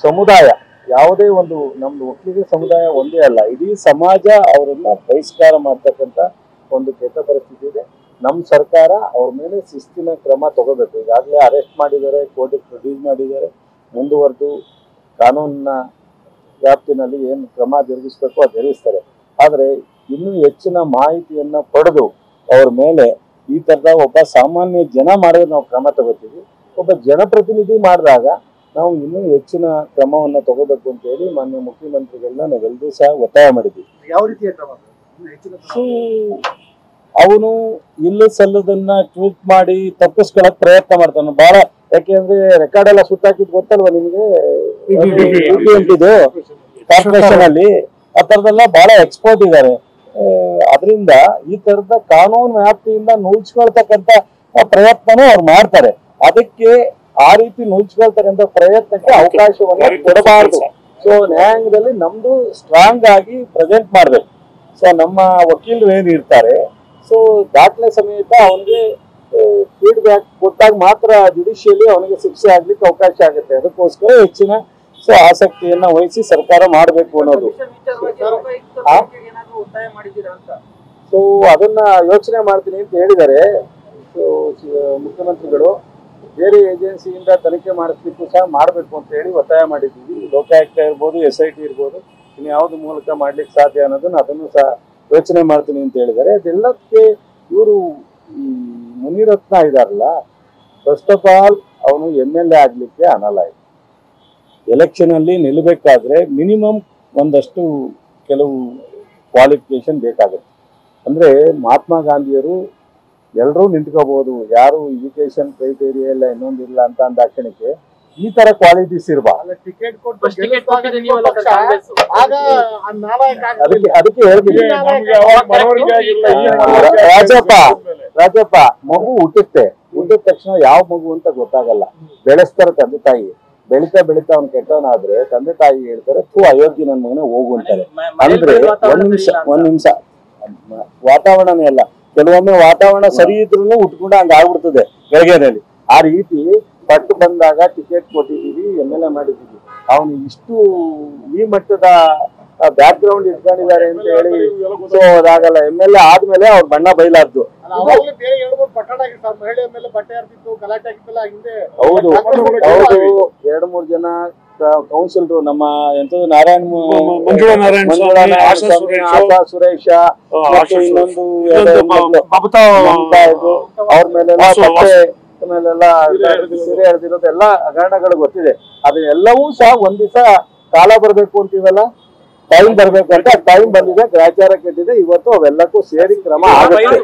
ಸಮುದಾಯ ಯಾವುದೇ ಒಂದು ನಮ್ದು ಒಕ್ಕಲಿಗ ಸಮುದಾಯ ಒಂದೇ ಅಲ್ಲ, ಇಡೀ ಸಮಾಜ ಅವರನ್ನ ಬಹಿಷ್ಕಾರ ಮಾಡ್ತಕ್ಕಂಥ ಒಂದು ಕೆಟ್ಟ ಪರಿಸ್ಥಿತಿ ಇದೆ. ನಮ್ಮ ಸರ್ಕಾರ ಅವ್ರ ಮೇಲೆ ಶಿಸ್ತಿನ ಕ್ರಮ ತಗೋಬೇಕು. ಈಗಾಗಲೇ ಅರೆಸ್ಟ್ ಮಾಡಿದ್ದಾರೆ, ಕೋರ್ಟಿಗೆ ಪ್ರೊಡ್ಯೂಸ್ ಮಾಡಿದ್ದಾರೆ, ಮುಂದುವರೆದು ಕಾನೂನಿನ ವ್ಯಾಪ್ತಿನಲ್ಲಿ ಏನು ಕ್ರಮ ಜರುಗಿಸ್ಬೇಕು ಅದು ಜರುಗಿಸ್ತಾರೆ. ಆದರೆ ಇನ್ನೂ ಹೆಚ್ಚಿನ ಮಾಹಿತಿಯನ್ನ ಪಡೆದು ಅವ್ರ ಮೇಲೆ ಈ ತರದ ಒಬ್ಬ ಸಾಮಾನ್ಯ ಜನ ಮಾಡಿದ್ರೆ ನಾವು ಕ್ರಮ ತಗೋತೀವಿ, ಒಬ್ಬ ಜನಪ್ರತಿನಿಧಿ ಮಾಡಿದಾಗ ನಾವು ಇನ್ನೂ ಹೆಚ್ಚಿನ ಕ್ರಮವನ್ನು ತಗೋಬೇಕು ಅಂತ ಹೇಳಿ ಮಾನ್ಯ ಮುಖ್ಯಮಂತ್ರಿಗಳನ್ನ ನಾವೆಲ್ಲರೂ ಸಹ ಒತ್ತಾಯ ಮಾಡಿದ್ದೀವಿ. ಯಾವ ರೀತಿಯ ಕ್ರಮ? ಅವನು ಇಲ್ಲ ಸಲ್ಲದನ್ನ ಟ್ವೀಟ್ ಮಾಡಿ ತಪ್ಪಿಸ್ಕೊಳಕ್ ಪ್ರಯತ್ನ ಮಾಡ್ತಾನೆ ಬಹಳ. ಯಾಕೆಂದ್ರೆ ರೆಕಾರ್ಡ್ ಎಲ್ಲ ಸುಟ್ಟಾಕಿದ್ ಗೊತ್ತಲ್ವಾ ನಿಮ್ಗೆ, ಕಾರ್ಪೊರೇಷನ್ ಅಲ್ಲಿ ಆ ತರದೆಲ್ಲ ಬಹಳ ಎಕ್ಸ್ಪೋರ್ಟ್ ಇದ್ದಾರೆ. ಅದರಿಂದ ಈ ತರದ ಕಾನೂನು ವ್ಯಾಪ್ತಿಯಿಂದ ನುಳ್ಸ್ಕೊಳ್ತಕ್ಕಂತ ಪ್ರಯತ್ನನೂ ಅವ್ರು ಮಾಡ್ತಾರೆ. ಅದಕ್ಕೆ ಆ ರೀತಿ ನುಳ್ಸ್ಕೊಳ್ತಕ್ಕಂಥ ಪ್ರಯತ್ನಕ್ಕೆ ಅವಕಾಶವನ್ನ ಕೊಡಬಾರ್ದು. ಸೊ ನ್ಯಾಯಾಂಗದಲ್ಲಿ ನಮ್ದು ಸ್ಟ್ರಾಂಗ್ ಆಗಿ ಪ್ರೆಸೆಂಟ್ ಮಾಡ್ಬೇಕು. ಸೊ ನಮ್ಮ ವಕೀಲರು ಏನ್ ಇರ್ತಾರೆ, ಸೊ ದಾಖಲೆ ಸಮೇತ ಅವನಿಗೆ ಫೀಡ್ಬ್ಯಾಕ್ ಕೊಟ್ಟಾಗ ಮಾತ್ರ ಜುಡಿಷಿಯಲಿ ಅವನಿಗೆ ಶಿಕ್ಷೆ ಆಗ್ಲಿಕ್ಕೆ ಅವಕಾಶ ಆಗುತ್ತೆ. ಅದಕ್ಕೋಸ್ಕರ ಹೆಚ್ಚಿನ ಆಸಕ್ತಿಯನ್ನ ವಹಿಸಿ ಸರ್ಕಾರ ಮಾಡಬೇಕು ಅನ್ನೋದು. ಸೊ ಅದನ್ನ ಯೋಚನೆ ಮಾಡ್ತೀನಿ ಅಂತ ಹೇಳಿದ್ದಾರೆ. ಸೊ ಮುಖ್ಯಮಂತ್ರಿಗಳು ಬೇರೆ ಏಜೆನ್ಸಿಯಿಂದ ತನಿಖೆ ಮಾಡಿಸ್ಲಿಕ್ಕೂ ಸಹ ಮಾಡಬೇಕು ಅಂತ ಹೇಳಿ ಒತ್ತಾಯ ಮಾಡಿದ್ದೀವಿ. ಲೋಕಾಯುಕ್ತ ಇರ್ಬೋದು, SIT ಇರ್ಬೋದು, ಇನ್ನು ಯಾವ್ದು ಮೂಲಕ ಮಾಡ್ಲಿಕ್ಕೆ ಸಾಧ್ಯ ಅನ್ನೋದನ್ನ ಅದನ್ನು ಸಹ ಯೋಚನೆ ಮಾಡ್ತೀನಿ ಅಂತ ಹೇಳಿದ್ದಾರೆ. ಅದೆಲ್ಲದಕ್ಕೆ ಇವರು ಈ ಮುನಿರತ್ನ ಇದಾರಲ್ಲ, ಫಸ್ಟ್ ಆಫ್ ಆಲ್ ಅವನು MLA ಆಗ್ಲಿಕ್ಕೆ ಅನಲಾಯ್. ಎಲೆಕ್ಷನ್ ಅಲ್ಲಿ ನಿಲ್ಲಬೇಕಾದ್ರೆ ಮಿನಿಮಮ್ ಒಂದಷ್ಟು ಕೆಲವು ಕ್ವಾಲಿಫಿಕೇಶನ್ ಬೇಕಾಗುತ್ತೆ. ಅಂದ್ರೆ ಮಹಾತ್ಮ ಗಾಂಧಿಯರು ಎಲ್ಲರೂ ನಿಂತ್ಕೋಬಹುದು, ಯಾರು ಎಜುಕೇಶನ್ ಕ್ರೈಟೇರಿಯಾ ಇಲ್ಲ ಇನ್ನೊಂದಿಲ್ಲ ಅಂತ ಅಂದಾಕ್ಷಣಕ್ಕೆ ಈ ತರ ಕ್ವಾಲಿಟೀಸ್ ಇರಬಾರ್ದು. ಅದಕ್ಕೆ ಹೇಳ್ತೀನಿ ರಾಜಪ್ಪ, ಮಗು ಹುಟ್ಟುತ್ತೆ, ಹುಟ್ಟಿದ ತಕ್ಷಣ ಯಾವ ಮಗು ಅಂತ ಗೊತ್ತಾಗಲ್ಲ, ಬೆಳೆಸ್ತಾರೆ ತಂದೆ ತಾಯಿ. ಬೆಳಿತಾ ಅವ್ನು ಕೆಟ್ಟವನಾದ್ರೆ ತಂದೆ ತಾಯಿ ಹೇಳ್ತಾರೆ ಅಯೋಗ್ಯ ನನ್ನ ಮಗನ ಹೋಗು ಅಂತಾರೆ. ಅಂದ್ರೆ ಒಂದ್ ನಿಮಿಷ ವಾತಾವರಣನೇ ಅಲ್ಲ, ಕೆಲವೊಮ್ಮೆ ವಾತಾವರಣ ಸರಿ ಇದ್ರೂ ಉಟ್ಕೊಂಡು ಹಂಗ ಆಗ್ಬಿಡ್ತದೆ ಬೆಳಗ್ಗೆನಲ್ಲಿ. ಆ ರೀತಿ ಪಟ್ಟು ಬಂದಾಗ ಟಿಕೆಟ್ ಕೊಟ್ಟಿದ್ದೀವಿ, MLA ಮಾಡಿದ್ದೀವಿ. ಅವನು ಇಷ್ಟು ಈ ಮಟ್ಟದ ಬ್ಯಾಕ್ ಗ್ರೌಂಡ್ ಇಟ್ಕೊಂಡಿದ್ದಾರೆ ಅಂತ ಹೇಳಿ ಸೊ ಅದಾಗಲ್ಲ. MLA ಆದ್ಮೇಲೆ ಅವ್ರ ಬಣ್ಣ ಬಯಲಾದ್ದು. ಹೌದು, 2-3 ಜನ ಕೌನ್ಸಿಲರು ನಮ್ಮ ಎಂತದ್ದು ಆಶಾ ಸುರೇಶ, ಇನ್ನೊಂದು ಅವ್ರ ಮೇಲೆಲ್ಲ ಸೀರೆ ಎಳೆದಿರೋದೆಲ್ಲ ಹಗರಣಗಳು ಗೊತ್ತಿದೆ. ಅದೆಲ್ಲವೂ ಸಹ ಒಂದ್ ದಿವಸ ಕಾಲ ಬರ್ಬೇಕು ಅಂತೀವಲ್ಲ, ಟೈಮ್ ಬರ್ಬೇಕು ಅಂತ ಟೈಮ್ ಬಂದಿದೆ, ಗ್ರಾಚಾರ ಕೆಟ್ಟಿದೆ. ಇವತ್ತು ಅವೆಲ್ಲಕ್ಕೂ ಸೇರಿ ಕ್ರಮ ಆಗುತ್ತೆ.